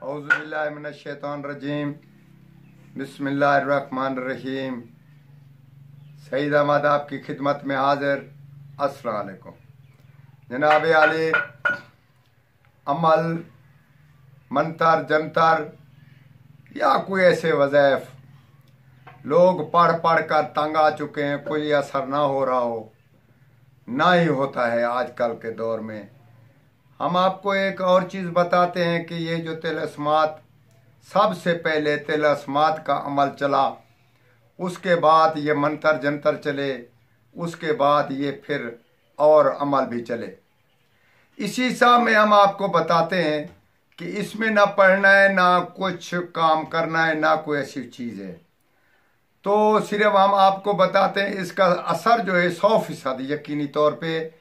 औज़ुबिल्लाहिमिनश्शैतानिर्रजीम बिस्मिल्लाहिर्रहमानिर्रहीम। सईद अहमद आपकी खिदमत में हाजिर। अस्सलाम वालेकुम। जनाब आली, अमल, मंतर, जंतर या कोई ऐसे वज़ैफ़ लोग पढ़ पढ़ कर तंग आ चुके हैं, कोई असर ना हो रहा हो, ना ही होता है आजकल के दौर में। हम आपको एक और चीज़ बताते हैं कि ये जो तिलस्मात, सबसे पहले तिलस्मात का अमल चला, उसके बाद ये मंतर जंतर चले, उसके बाद ये फिर और अमल भी चले। इसी हिसाब में हम आपको बताते हैं कि इसमें ना पढ़ना है, ना कुछ काम करना है, ना कोई ऐसी चीज़ है। तो सिर्फ हम आपको बताते हैं इसका असर जो है 100% यकीनी तौर पे,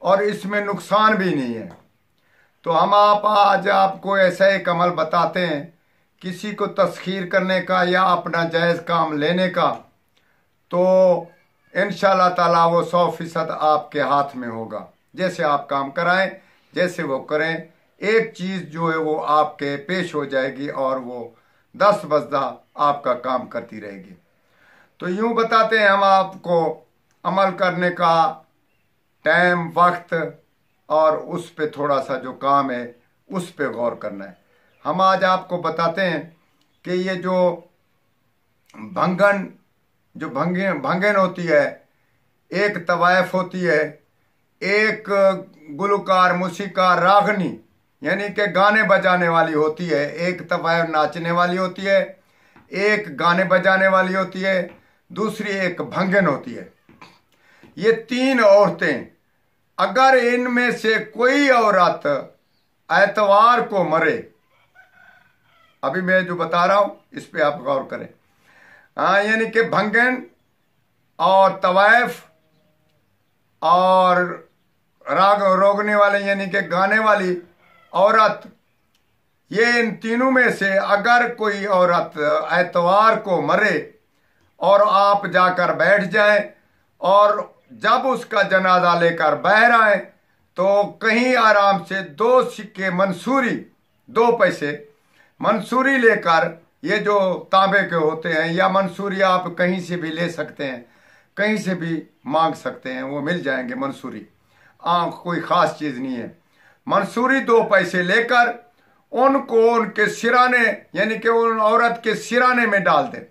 और इसमें नुकसान भी नहीं है। तो हम आज आपको ऐसा एक अमल बताते हैं, किसी को तस्खीर करने का या अपना जायज़ काम लेने का, तो इंशाअल्लाह ताला वो 100% आपके हाथ में होगा। जैसे आप काम कराएं, जैसे वो करें, एक चीज़ जो है वो आपके पेश हो जाएगी और वो 10 बज़दा आपका काम करती रहेगी। तो यूँ बताते हैं हम आपको अमल करने का टाइम, वक्त, और उस पे थोड़ा सा जो काम है उस पे गौर करना है। हम आज आपको बताते हैं कि ये जो भंगन होती है, एक तवायफ होती है, एक गुलकार, मूसीकार, रागनी यानी कि गाने बजाने वाली होती है, एक तवायफ नाचने वाली होती है, एक गाने बजाने वाली होती है, दूसरी एक भंगन होती है। ये 3 औरतें, अगर इनमें से कोई औरत एतवार को मरे, अभी मैं जो बता रहा हूं इस पे आप गौर करें, यानी कि भंगन और तवायफ और राग रोगने वाले यानी कि गाने वाली औरत, ये इन तीनों में से अगर कोई औरत एतवार को मरे और आप जाकर बैठ जाएं और जब उसका जनाजा लेकर बाहर आए तो कहीं आराम से 2 सिक्के मंसूरी, 2 पैसे मंसूरी लेकर, ये जो तांबे के होते हैं, या मंसूरी आप कहीं से भी ले सकते हैं, कहीं से भी मांग सकते हैं, वो मिल जाएंगे मंसूरी। कोई ख़ास चीज़ नहीं है। मंसूरी 2 पैसे लेकर उनको उनके सिराने यानी कि उन औरत के सिराने में डाल दें।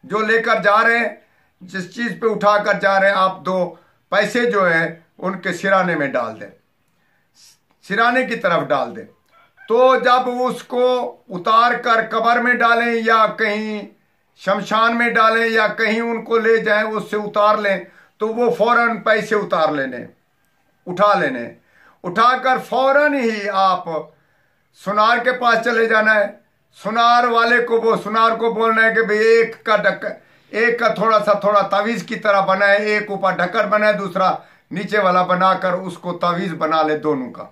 जो लेकर जा रहे हैं, जिस चीज़ पे उठा कर जा रहे हैं, आप 2 पैसे जो है उनके सिराने में डाल दें, सिराने की तरफ डाल दें। तो जब उसको उतार कर कब्र में डालें या कहीं शमशान में डालें या कहीं उनको ले जाएं, उससे उतार लें, तो वो फौरन पैसे उतार लेने, उठा लेने। उठाकर फौरन ही आप सुनार के पास चले जाना है। सुनार वाले को, वो सुनार को बोलना है कि भाई एक का थोड़ा तावीज़ की तरह बनाए, एक ऊपर ढक्कन बनाए, दूसरा नीचे वाला बनाकर उसको तावीज़ बना ले दोनों का।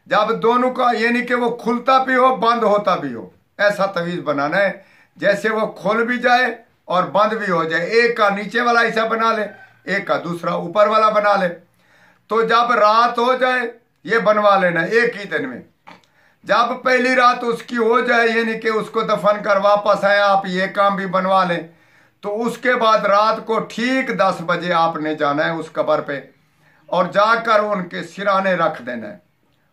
जब दोनों का यानी कि वो खुलता भी हो, बंद होता भी हो, ऐसा तावीज़ बनाना है जैसे वो खुल भी जाए और बंद भी हो जाए। एक का नीचे वाला ऐसा बना ले, एक का दूसरा ऊपर वाला बना ले। तो जब रात हो जाए ये बनवा लेना एक ही दिन में। जब पहली रात उसकी हो जाए यानी कि उसको दफन कर वापस आए आप, ये काम भी बनवा लें, तो उसके बाद रात को ठीक 10 बजे आपने जाना है उस कब्र पे और जाकर उनके सिराने रख देना है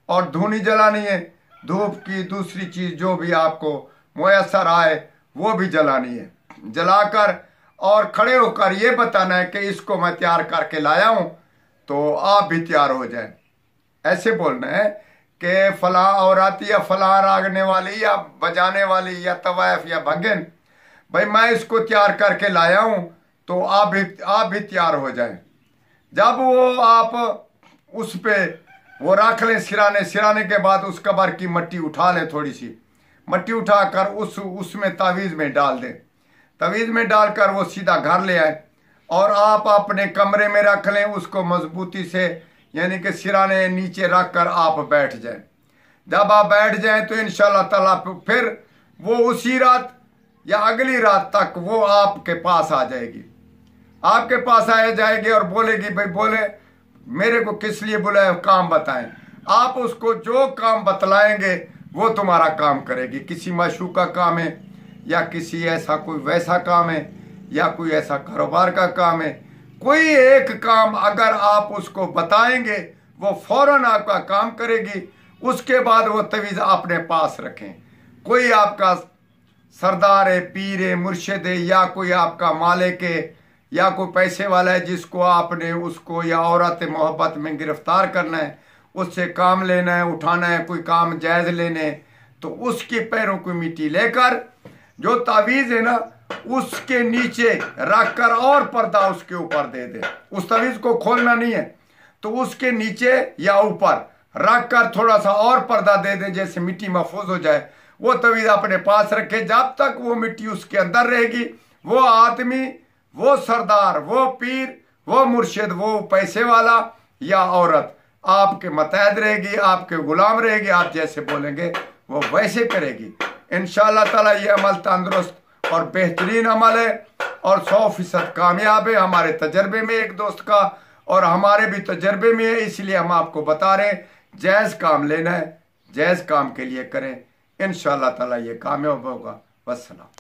और धूनी जलानी है। धूप की दूसरी चीज़ जो भी आपको मुयसर आए वो भी जलानी है। जलाकर और खड़े होकर ये बताना है कि इसको मैं तैयार करके लाया हूँ, तो आप भी तैयार हो जाएं। ऐसे बोलना है कि फलां औरत या फलां रागने वाली या बजाने वाली या तवायफ या भंगन, भाई मैं इसको तैयार करके लाया हूं, तो आप भी तैयार हो जाएं। जब वो आप उस पे वो रख लें सिराने के बाद उस कब्र की मट्टी उठा लें, थोड़ी सी मट्टी उठाकर उसमें तावीज़ में डाल दें। तावीज़ में डालकर वो सीधा घर ले आए और आप अपने कमरे में रख लें उसको मजबूती से, यानी कि सिराने नीचे रख कर आप बैठ जाएं। जब आप बैठ जाएं तो इंशाअल्लाह ताला फिर वो उसी रात या अगली रात तक वो आपके पास आ जाएगी, आपके पास आ जाएगी और बोलेगी, भाई बोले मेरे को किस लिए बुलाया, काम बताएं। आप उसको जो काम बतलाएंगे वो तुम्हारा काम करेगी। किसी माशूक का काम है, या किसी ऐसा कोई वैसा काम है, या कोई ऐसा कारोबार का काम है, कोई एक काम अगर आप उसको बताएंगे वो फौरन आपका काम करेगी। उसके बाद वो तवीज़ अपने पास रखें। कोई आपका सरदार है, पीर है, मुर्शिद है, या कोई आपका मालिक है, या कोई पैसे वाला है जिसको आपने उसको या औरत मोहब्बत में गिरफ्तार करना है, उससे काम लेना है, उठाना है, कोई काम जायज़ लेने, तो उसके पैरों की मिट्टी लेकर जो तावीज़ है ना उसके नीचे रख कर और पर्दा उसके ऊपर दे दे। उस तावीज़ को खोलना नहीं है, तो उसके नीचे या ऊपर रख कर थोड़ा सा और पर्दा दे दे, जैसे मिट्टी महफूज हो जाए। वो तवीज़ अपने पास रखे, जब तक वो मिट्टी उसके अंदर रहेगी वो आदमी, वो सरदार, वो पीर, वो मुर्शिद, वो पैसे वाला या औरत आपके मतहत रहेगी, आपके गुलाम रहेगी। आप जैसे बोलेंगे वो वैसे करेगी। इंशाअल्लाह ताला ये अमल तंदुरुस्त और बेहतरीन अमल है और 100% कामयाब है। हमारे तजर्बे में एक दोस्त का और हमारे भी तजर्बे में है, इसलिए हम आपको बता रहे हैं। जायज़ काम लेना है, जायज़ काम के लिए करें, इंशाअल्लाह ताला ये कामयाब होगा। वस्सलाम।